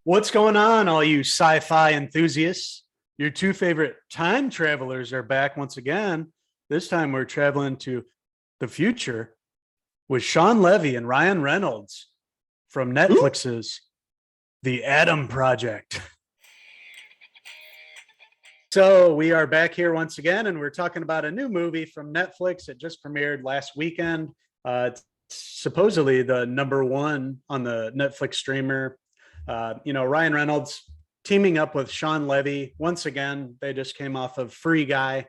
What's going on, all you sci-fi enthusiasts? Your two favorite time travelers are back once again. This time we're traveling to the future with Sean Levy and Ryan Reynolds from Ooh, Netflix's The Adam Project. So we are back here once again, and we're talking about a new movie from Netflix. It just premiered last weekend. It's supposedly the number one on the Netflix streamer. Ryan Reynolds teaming up with Sean Levy once again. They just came off of Free Guy,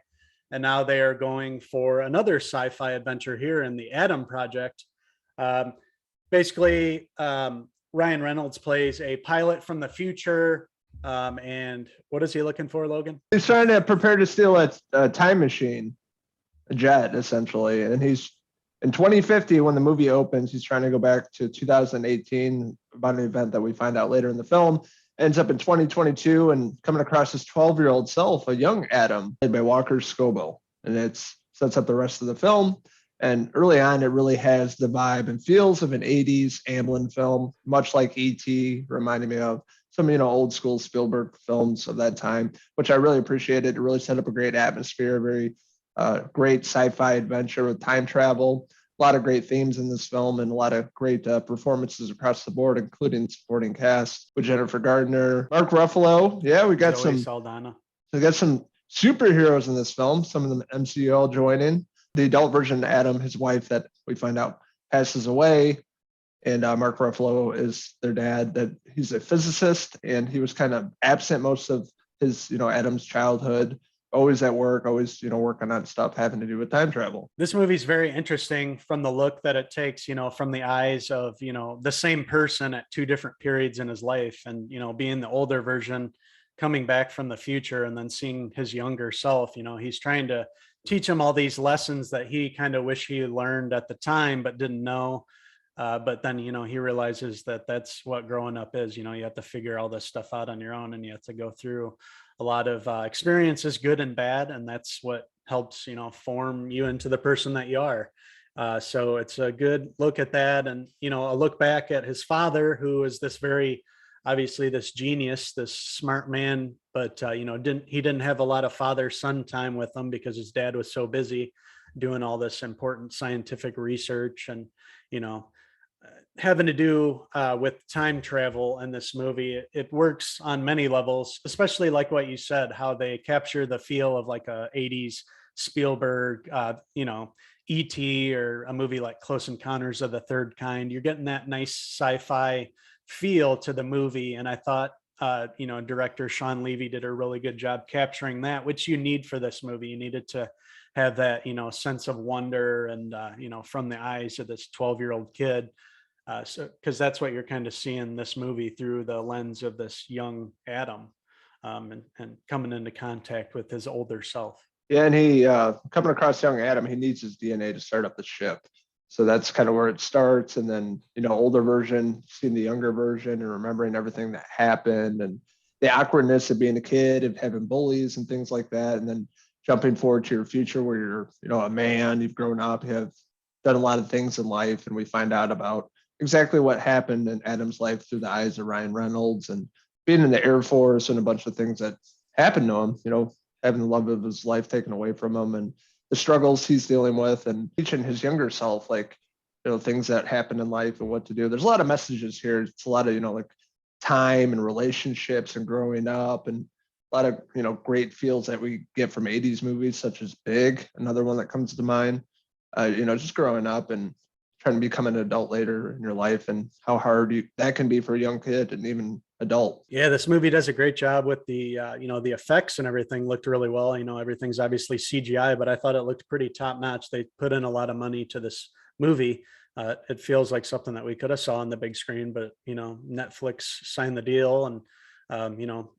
and now they are going for another sci-fi adventure here in the Adam Project. Um, basically, Ryan Reynolds plays a pilot from the future. And what is he looking for, Logan? he's trying to prepare to steal a time machine, a jet, essentially. And he's in 2050, when the movie opens, he's trying to go back to 2018 about an event that we find out later in the film. Ends up in 2022 and coming across his 12-year-old self, a young Adam, played by Walker Scobell. And it sets up the rest of the film. And early on, it really has the vibe and feels of an 80s Amblin film, much like E.T., reminding me of some, old school Spielberg films of that time, which I really appreciated. It really set up a great atmosphere, very great sci-fi adventure with time travel. A lot of great themes in this film and a lot of great performances across the board, including supporting cast with Jennifer Gardner, Mark Ruffalo. Yeah, Zoe Saldana. we got some superheroes in this film. Some of them MCU all joining. The adult version, Adam, his wife, that we find out passes away, and Mark Ruffalo is their dad. That he's a physicist, and he was kind of absent most of his, Adam's childhood. Always at work, always, working on stuff having to do with time travel. This movie's very interesting from the look that it takes, from the eyes of, the same person at two different periods in his life. And, being the older version coming back from the future and then seeing his younger self, he's trying to teach him all these lessons that he kind of wish he learned at the time, but didn't know. But then, he realizes that that's what growing up is. You have to figure all this stuff out on your own, and you have to go through a lot of experiences, good and bad. And that's what helps, form you into the person that you are. So it's a good look at that. And, a look back at his father, who is this very, obviously this genius, this smart man, but, he didn't have a lot of father son time with him because his dad was so busy doing all this important scientific research and, you know, having to do with time travel in this movie. It works on many levels, especially like what you said, how they capture the feel of like a 80s Spielberg, E.T. or a movie like Close Encounters of the Third Kind. You're getting that nice sci-fi feel to the movie. And I thought, director Sean Levy did a really good job capturing that, which you need for this movie. You needed to have that, sense of wonder and, from the eyes of this 12-year-old kid. So, because that's what you're kind of seeing this movie through the lens of this young Adam, and coming into contact with his older self. Yeah, and he coming across young Adam, he needs his DNA to start up the ship. So that's kind of where it starts. And then, older version, seeing the younger version and remembering everything that happened and the awkwardness of being a kid and having bullies and things like that. And then jumping forward to your future where you're, a man, you've grown up, you have done a lot of things in life. And we find out about exactly what happened in Adam's life through the eyes of Ryan Reynolds and being in the Air Force and a bunch of things that happened to him, having the love of his life taken away from him and the struggles he's dealing with and teaching his younger self, like, things that happen in life and what to do. There's a lot of messages here. It's a lot of, like time and relationships and growing up and a lot of, great feels that we get from 80s movies, such as Big, another one that comes to mind, just growing up and trying to become an adult later in your life and how hard that can be for a young kid and even adult. Yeah, this movie does a great job with the, the effects and everything looked really well. Everything's obviously CGI, but I thought it looked pretty top notch. They put in a lot of money to this movie. It feels like something that we could have saw on the big screen, but, Netflix signed the deal and,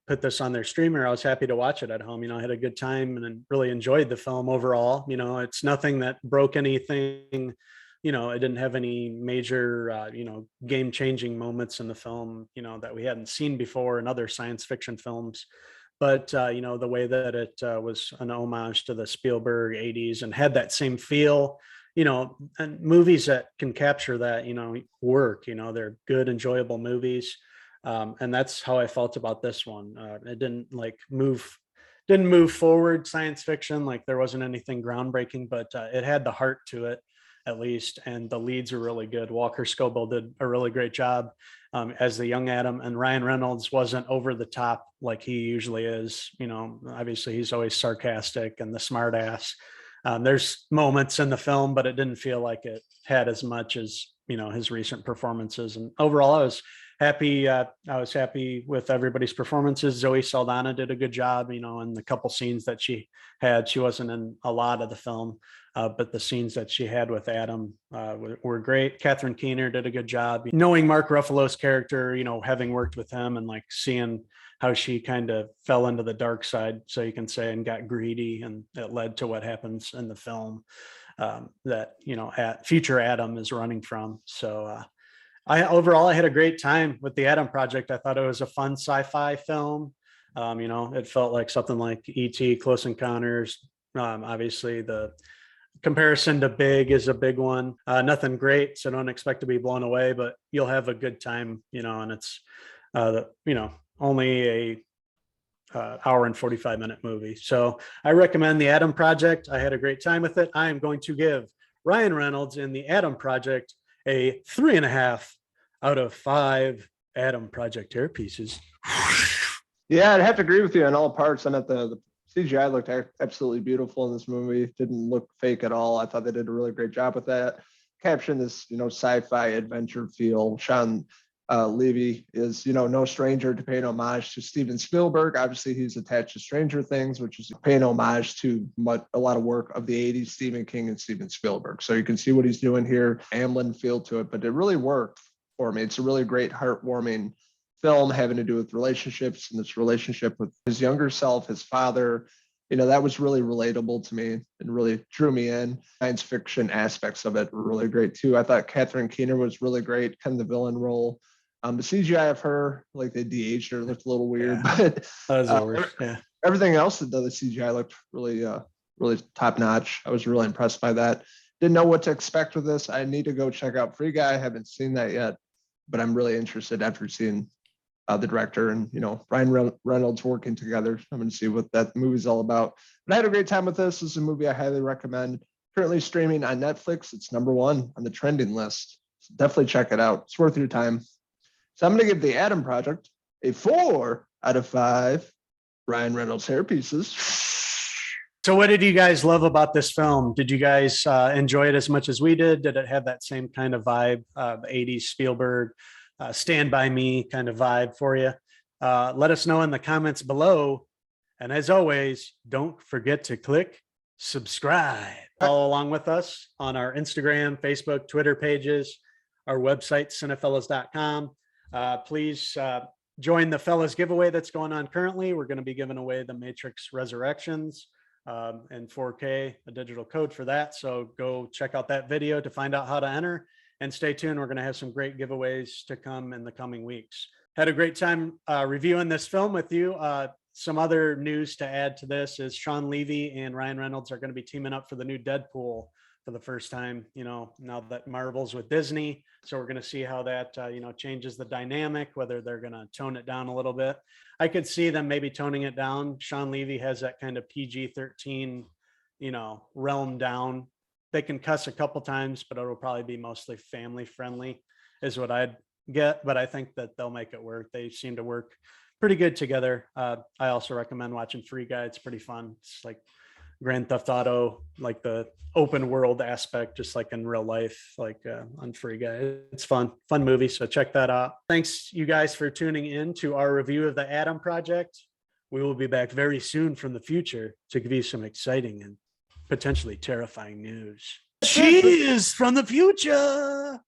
put this on their streamer. I was happy to watch it at home. I had a good time and really enjoyed the film overall. It's nothing that broke anything. It didn't have any major, game changing moments in the film, that we hadn't seen before in other science fiction films. But, the way that it was an homage to the Spielberg 80s and had that same feel, and movies that can capture that, work, they're good, enjoyable movies. And that's how I felt about this one. It didn't move forward science fiction. Like there wasn't anything groundbreaking, but it had the heart to it at least. And the leads are really good. Walker Scobell did a really great job as the young Adam, and Ryan Reynolds wasn't over the top like he usually is. You know, obviously he's always sarcastic and the smart ass. There's moments in the film, but it didn't feel like it had as much as, you know, his recent performances. And overall, I was happy. I was happy with everybody's performances. Zoe Saldana did a good job, you know, in the couple scenes that she had. She wasn't in a lot of the film, but the scenes that she had with Adam were great. Catherine Keener did a good job. Knowing Mark Ruffalo's character, you know, having worked with him and like seeing how she kind of fell into the dark side, so you can say, and got greedy, and it led to what happens in the film that, you know, future Adam is running from. So overall, I had a great time with the Adam Project. I thought it was a fun sci-fi film. You know, it felt like something like E.T., Close Encounters. Obviously, the comparison to Big is a big one. Nothing great, so don't expect to be blown away, but you'll have a good time. You know, and it's you know, only a hour and 45-minute movie. So I recommend the Adam Project. I had a great time with it. I am going to give Ryan Reynolds in the Adam Project a 3.5 out of 5 Adam Project hair pieces. Yeah, I'd have to agree with you on all parts. And at the CGI looked absolutely beautiful in this movie. Didn't look fake at all. I thought they did a really great job with that. Capturing this, you know, sci-fi adventure feel. Sean Levy is, you know, no stranger to paying homage to Steven Spielberg. Obviously, he's attached to Stranger Things, which is paying homage to a lot of work of the 80s, Stephen King and Steven Spielberg. So you can see what he's doing here, Amblin feel to it, but it really worked for me. It's a really great, heartwarming film having to do with relationships, and this relationship with his younger self, his father. You know, that was really relatable to me and really drew me in. Science fiction aspects of it were really great too. I thought Catherine Keener was really great, kind of the villain role. The CGI of her, like they de-aged her, looked a little weird, but everything else that the CGI looked really, really top notch. I was really impressed by that. Didn't know what to expect with this. I need to go check out Free Guy. I haven't seen that yet, but I'm really interested after seeing the director and, you know, Ryan Reynolds working together. I'm going to see what that movie's all about. But I had a great time with this. This is a movie I highly recommend. Currently streaming on Netflix. It's #1 on the trending list. So definitely check it out. It's worth your time. So I'm going to give the Adam Project a 4 out of 5 Ryan Reynolds hair pieces. So what did you guys love about this film? Did you guys enjoy it as much as we did? Did it have that same kind of vibe, the 80s Spielberg, Stand By Me kind of vibe for you? Let us know in the comments below. And as always, don't forget to click subscribe. Follow along with us on our Instagram, Facebook, Twitter pages, our website, cinefellas.com. Please join the Fellas giveaway that's going on currently. We're going to be giving away the Matrix Resurrections in 4K, a digital code for that. So go check out that video to find out how to enter, and stay tuned. We're going to have some great giveaways to come in the coming weeks. Had a great time reviewing this film with you. Some other news to add to this is Sean Levy and Ryan Reynolds are going to be teaming up for the new Deadpool for the first time, you know, now that Marvel's with Disney. So we're going to see how that, you know, changes the dynamic, whether they're going to tone it down a little bit. I could see them maybe toning it down. Sean Levy has that kind of PG-13, you know, realm down. They can cuss a couple times, but it'll probably be mostly family friendly is what I'd get. But I think that they'll make it work. They seem to work pretty good together. I also recommend watching Free Guy. It's pretty fun. It's like Grand Theft Auto, like the open world aspect, just like in real life, like on Free Guy. It's fun movie. So check that out. Thanks you guys for tuning in to our review of the Adam Project. We will be back very soon from the future to give you some exciting and potentially terrifying news. She is from the future.